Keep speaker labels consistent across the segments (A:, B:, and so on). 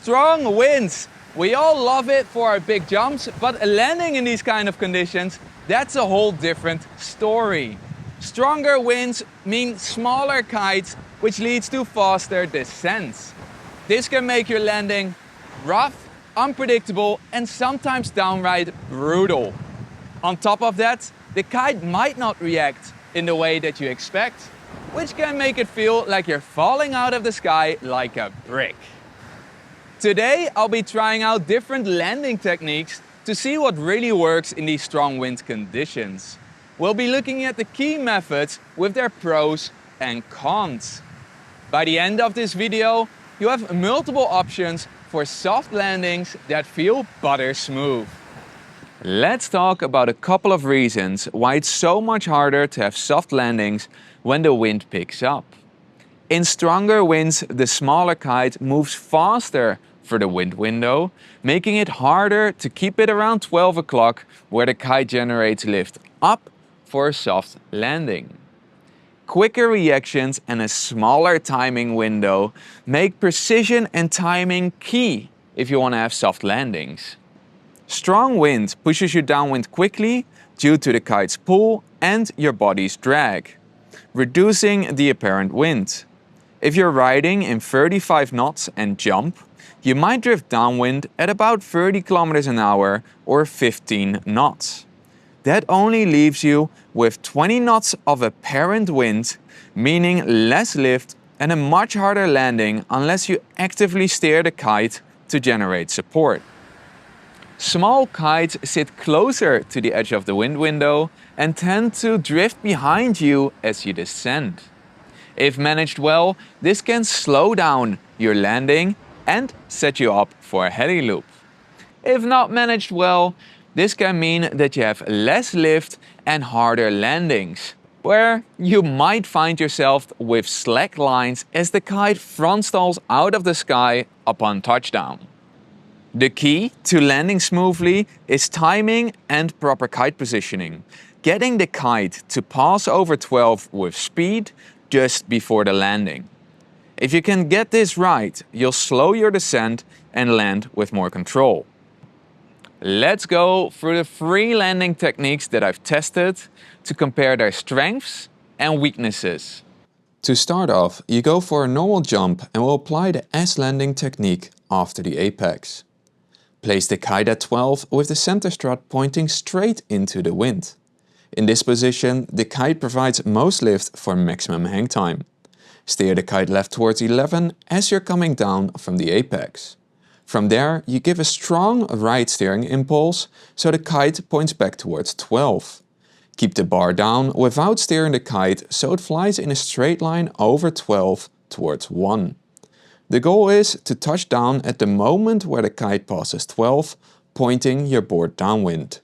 A: Strong winds. We all love it for our big jumps, but landing in these kind of conditions, that's a whole different story. Stronger winds mean smaller kites, which leads to faster descents. This can make your landing rough, unpredictable, and sometimes downright brutal. On top of that, the kite might not react in the way that you expect, which can make it feel like you're falling out of the sky like a brick. Today, I'll be trying out different landing techniques to see what really works in these strong wind conditions. We'll be looking at the key methods with their pros and cons. By the end of this video, you have multiple options for soft landings that feel butter smooth. Let's talk about a couple of reasons why it's so much harder to have soft landings when the wind picks up. In stronger winds, the smaller kite moves faster for the wind window, making it harder to keep it around 12 o'clock where the kite generates lift up for a soft landing. Quicker reactions and a smaller timing window make precision and timing key if you want to have soft landings. Strong wind pushes you downwind quickly due to the kite's pull and your body's drag, reducing the apparent wind. If you're riding in 35 knots and jump, you might drift downwind at about 30 kilometers an hour or 15 knots. That only leaves you with 20 knots of apparent wind, meaning less lift and a much harder landing unless you actively steer the kite to generate support. Small kites sit closer to the edge of the wind window and tend to drift behind you as you descend. If managed well, this can slow down your landing and set you up for a heli loop. If not managed well, this can mean that you have less lift and harder landings, where you might find yourself with slack lines as the kite front stalls out of the sky upon touchdown. The key to landing smoothly is timing and proper kite positioning, getting the kite to pass over 12 with speed just before the landing. If you can get this right, you'll slow your descent and land with more control. Let's go through the 3 landing techniques that I've tested to compare their strengths and weaknesses. To start off, you go for a normal jump and will apply the S landing technique after the apex. Place the kite at 12 with the center strut pointing straight into the wind. In this position, the kite provides most lift for maximum hang time. Steer the kite left towards 11 as you're coming down from the apex. From there, you give a strong right steering impulse so the kite points back towards 12. Keep the bar down without steering the kite so it flies in a straight line over 12 towards 1. The goal is to touch down at the moment where the kite passes 12, pointing your board downwind.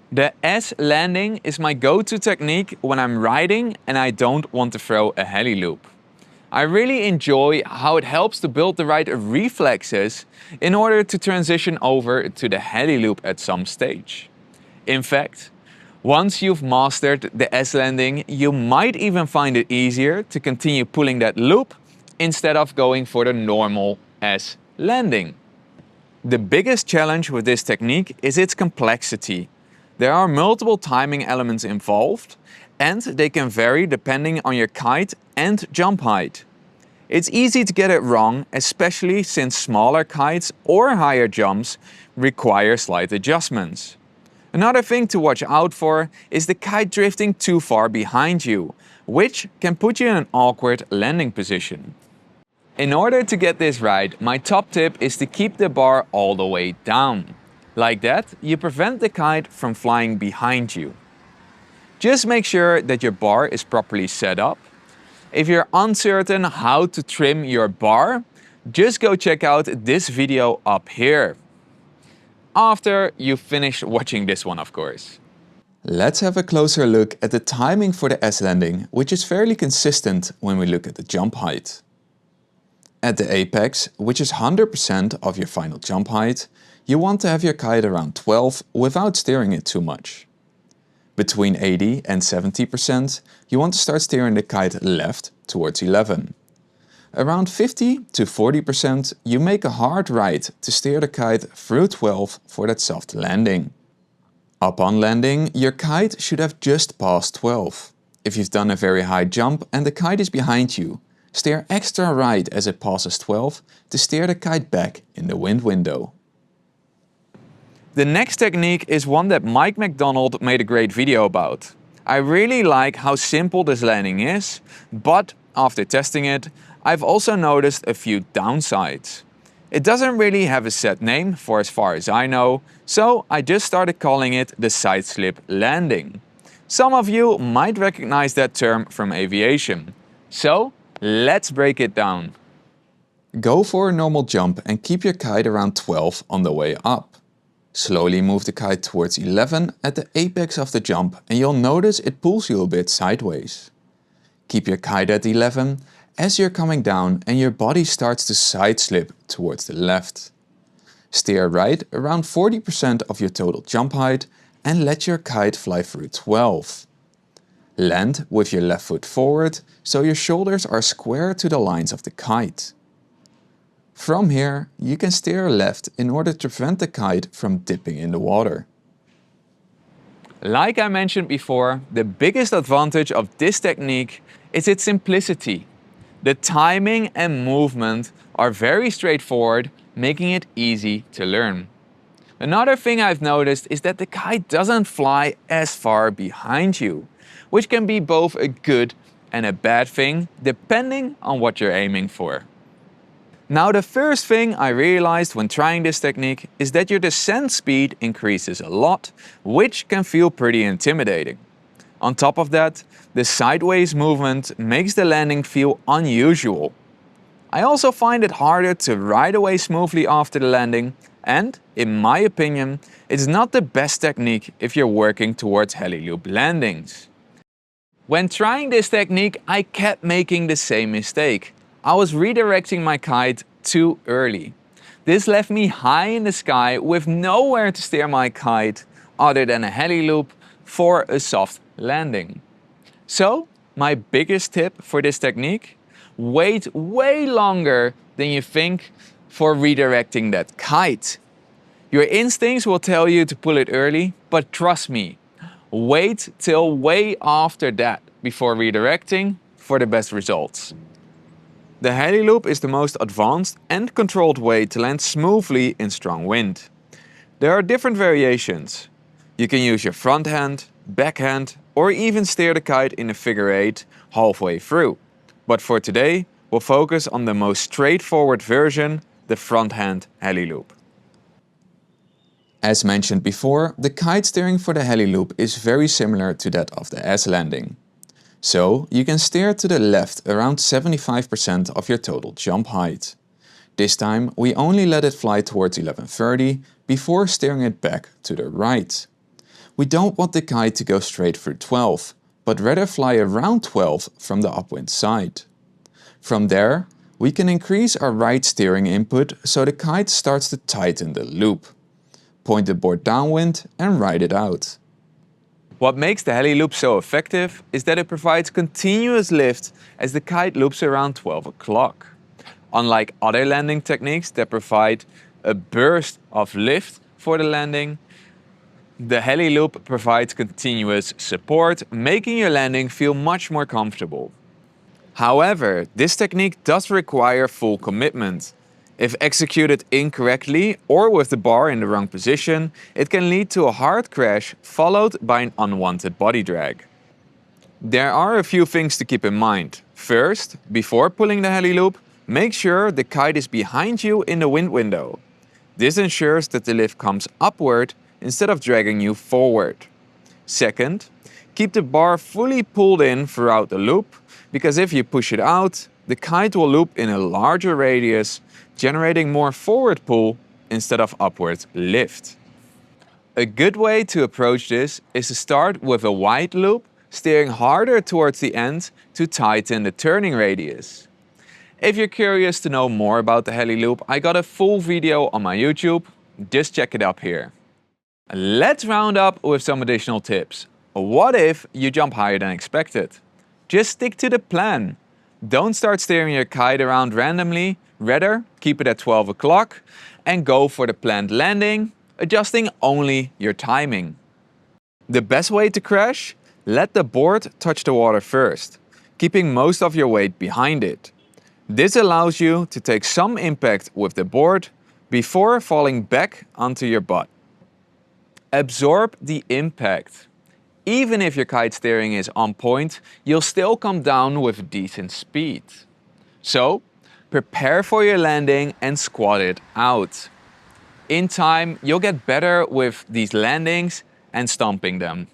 A: The S landing is my go-to technique when I'm riding and I don't want to throw a heli loop. I really enjoy how it helps to build the right reflexes in order to transition over to the heli loop at some stage. In fact, once you've mastered the S landing, you might even find it easier to continue pulling that loop instead of going for the normal S landing. The biggest challenge with this technique is its complexity. There are multiple timing elements involved and they can vary depending on your kite and jump height. It's easy to get it wrong, especially since smaller kites or higher jumps require slight adjustments. Another thing to watch out for is the kite drifting too far behind you, which can put you in an awkward landing position. In order to get this right, my top tip is to keep the bar all the way down. Like that, you prevent the kite from flying behind you. Just make sure that your bar is properly set up. If you're uncertain how to trim your bar, just go check out this video up here. After you've finished watching this one, of course. Let's have a closer look at the timing for the S landing, which is fairly consistent when we look at the jump height. At the apex, which is 100% of your final jump height, you want to have your kite around 12 without steering it too much. Between 80 and 70%, you want to start steering the kite left towards 11.
B: Around 50 to 40% you make a hard right to steer the kite through 12 for that soft landing. Upon landing, your kite should have just passed 12. If you've done a very high jump and the kite is behind you, steer extra right as it passes 12 to steer the kite back in the wind window.
A: The next technique is one that Mike McDonald made a great video about. I really like how simple this landing is, but after testing it, I've also noticed a few downsides. It doesn't really have a set name for as far as I know, so I just started calling it the side slip landing. Some of you might recognize that term from aviation. So let's break it down.
B: Go for a normal jump and keep your kite around 12 on the way up. Slowly move the kite towards 11 at the apex of the jump and you'll notice it pulls you a bit sideways. Keep your kite at 11 as you're coming down and your body starts to side slip towards the left. Steer right around 40% of your total jump height and let your kite fly through 12. Land with your left foot forward so your shoulders are square to the lines of the kite. From here, you can steer left in order to prevent the kite from dipping in the water.
A: Like I mentioned before, the biggest advantage of this technique is its simplicity. The timing and movement are very straightforward, making it easy to learn. Another thing I've noticed is that the kite doesn't fly as far behind you, which can be both a good and a bad thing depending on what you're aiming for. Now the first thing I realized when trying this technique is that your descent speed increases a lot, which can feel pretty intimidating. On top of that, the sideways movement makes the landing feel unusual. I also find it harder to ride away smoothly after the landing and, in my opinion, it's not the best technique if you're working towards heli loop landings. When trying this technique, I kept making the same mistake. I was redirecting my kite too early. This left me high in the sky with nowhere to steer my kite other than a heli loop for a soft landing. So, my biggest tip for this technique: wait way longer than you think for redirecting that kite. Your instincts will tell you to pull it early, but trust me, wait till way after that before redirecting for the best results. The heli loop is the most advanced and controlled way to land smoothly in strong wind. There are different variations. You can use your front hand, backhand, or even steer the kite in a figure 8 halfway through. But for today, we'll focus on the most straightforward version, the front hand heli loop.
B: As mentioned before, the kite steering for the heli loop is very similar to that of the S landing. So you can steer to the left around 75% of your total jump height. This time we only let it fly towards 11:30 before steering it back to the right. We don't want the kite to go straight through 12, but rather fly around 12 from the upwind side. From there, we can increase our right steering input so the kite starts to tighten the loop. Point the board downwind and ride it out.
A: What makes the heli loop so effective is that it provides continuous lift as the kite loops around 12 o'clock. Unlike other landing techniques that provide a burst of lift for the landing, the heli loop provides continuous support, making your landing feel much more comfortable. However, this technique does require full commitment. If executed incorrectly or with the bar in the wrong position, it can lead to a hard crash followed by an unwanted body drag. There are a few things to keep in mind. First, before pulling the heli loop, make sure the kite is behind you in the wind window. This ensures that the lift comes upward instead of dragging you forward. Second, keep the bar fully pulled in throughout the loop, because if you push it out, the kite will loop in a larger radius, generating more forward pull instead of upward lift. A good way to approach this is to start with a wide loop, steering harder towards the end to tighten the turning radius. If you're curious to know more about the heli loop, I got a full video on my YouTube, just check it up here. Let's round up with some additional tips. What if you jump higher than expected? Just stick to the plan. Don't start steering your kite around randomly, rather keep it at 12 o'clock and go for the planned landing, adjusting only your timing. The best way to crash? Let the board touch the water first, keeping most of your weight behind it. This allows you to take some impact with the board before falling back onto your butt. Absorb the impact. Even if your kite steering is on point, you'll still come down with decent speed. So, prepare for your landing and squat it out. In time, you'll get better with these landings and stomping them.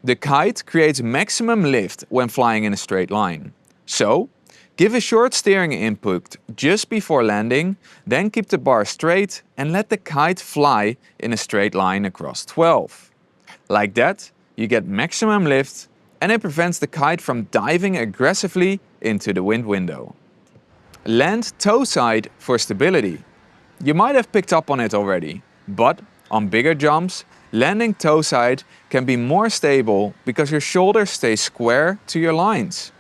A: The kite creates maximum lift when flying in a straight line. So, give a short steering input just before landing, then keep the bar straight and let the kite fly in a straight line across 12. Like that, you get maximum lift and it prevents the kite from diving aggressively into the wind window. Land toe side for stability. You might have picked up on it already, but on bigger jumps, landing toe side can be more stable because your shoulders stay square to your lines.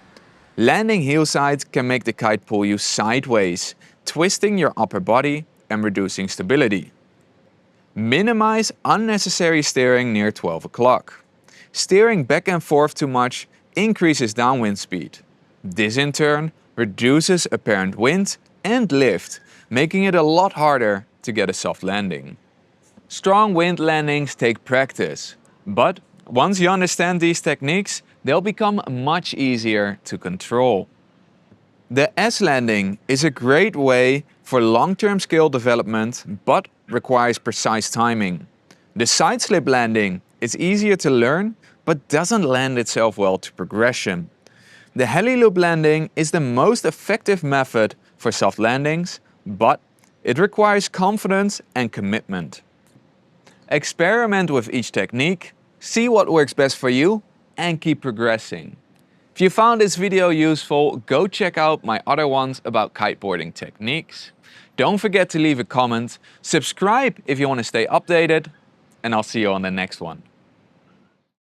A: Landing heel side can make the kite pull you sideways, twisting your upper body and reducing stability. Minimize unnecessary steering near 12 o'clock. Steering back and forth too much increases downwind speed. This in turn reduces apparent wind and lift, making it a lot harder to get a soft landing. Strong wind landings take practice, but once you understand these techniques, they'll become much easier to control. The S landing is a great way for long-term skill development, but requires precise timing. The side slip landing is easier to learn, but doesn't lend itself well to progression. The heli loop landing is the most effective method for soft landings, but it requires confidence and commitment. Experiment with each technique, see what works best for you, and keep progressing. If you found this video useful, go check out my other ones about kiteboarding techniques. Don't forget to leave a comment, subscribe if you want to stay updated, and I'll see you on the next one.